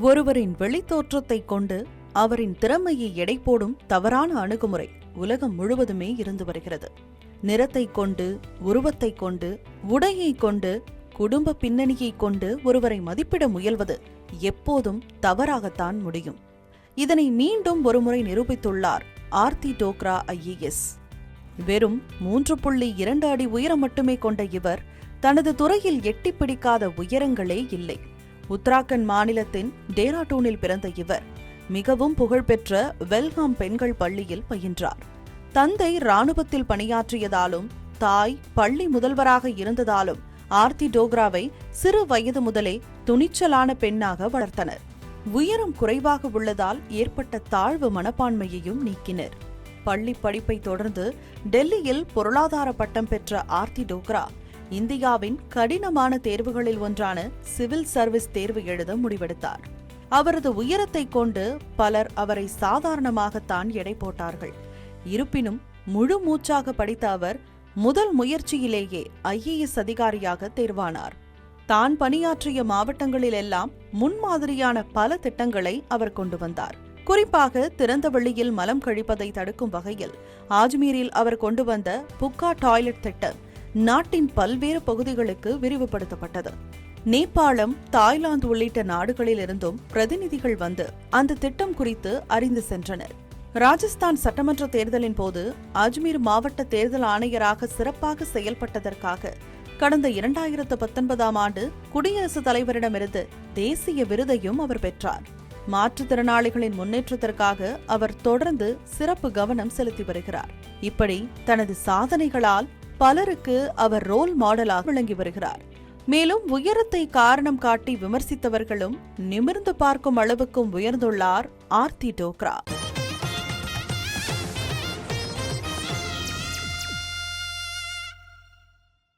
ஒருவரின் வெளித்தோற்றத்தை கொண்டு அவரின் திறமையை எடை போடும் தவறான அணுகுமுறை உலகம் முழுவதுமே இருந்து வருகிறது. நிறத்தை கொண்டு, உருவத்தை கொண்டு, உடையை கொண்டு, குடும்ப பின்னணியை கொண்டு ஒருவரை மதிப்பிட முயல்வது எப்போதும் தவறாகத்தான் முடியும். இதனை மீண்டும் ஒருமுறை நிரூபித்துள்ளார் ஆர்த்தி டோக்ரா IAS. வெறும் 3.2 அடி உயரம் மட்டுமே கொண்ட இவர் தனது துறையில் எட்டி பிடிக்காத உயரங்களே இல்லை. உத்தராகண்ட் மாநிலத்தின் டேராடூனில் பிறந்த இவர் மிகவும் புகழ்பெற்ற வெல்ஹாம் பெண்கள் பள்ளியில் பயின்றார். தந்தை இராணுவத்தில் பணியாற்றியதாலும் தாய் பள்ளி முதல்வராக இருந்ததாலும் ஆர்த்தி டோக்ராவை சிறு வயது முதலே துணிச்சலான பெண்ணாக வளர்த்தனர். உயரம் குறைவாக உள்ளதால் ஏற்பட்ட தாழ்வு மனப்பான்மையையும் நீக்கினர். பள்ளி படிப்பை தொடர்ந்து டெல்லியில் பொருளாதார பட்டம் பெற்ற ஆர்த்தி டோக்ரா இந்தியாவின் கடினமான தேர்வுகளில் ஒன்றான சிவில் சர்வீஸ் தேர்வு எழுத முடிவெடுத்தார். அவரது உயரத்தை கொண்டு பலர் அவரை சாதாரணமாகத்தான் எடை போட்டார்கள். இருப்பினும் முழு மூச்சாக படித்த அவர் முதல் முயற்சியிலேயே IAS அதிகாரியாக தேர்வானார். தான் பணியாற்றிய மாவட்டங்களிலெல்லாம் முன்மாதிரியான பல திட்டங்களை அவர் கொண்டு வந்தார். குறிப்பாக திறந்த வெளியில் மலம் கழிப்பதை தடுக்கும் வகையில் ஆஜ்மீரில் அவர் கொண்டு வந்த புக்கா டாய்லெட் திட்டம் நாட்டின் பல்வேறு பகுதிகளுக்கு விரிவுபடுத்தப்பட்டது. நேபாளம், தாய்லாந்து உள்ளிட்ட நாடுகளிலிருந்தும் பிரதிநிதிகள் வந்து அந்த திட்டம் குறித்து அறிந்து சென்றனர். ராஜஸ்தான் சட்டமன்ற தேர்தலின் போது அஜ்மீர் மாவட்ட தேர்தல் ஆணையராக சிறப்பாக செயல்பட்டதற்காக கடந்த 2019ஆம் ஆண்டு குடியரசுத் தலைவரிடமிருந்து தேசிய விருதையும் அவர் பெற்றார். மாற்றுத்திறனாளிகளின் முன்னேற்றத்திற்காக அவர் தொடர்ந்து சிறப்பு கவனம் செலுத்தி வருகிறார். இப்படி தனது சாதனைகளால் பலருக்கு அவர் ரோல் மாடலாக விளங்கி வருகிறார். மேலும் உயரத்தை காரணம் காட்டி விமர்சித்தவர்களும் நிமிர்ந்து பார்க்கும் அளவுக்கும் உயர்ந்துள்ளார் ஆர்த்தி டோக்ரா.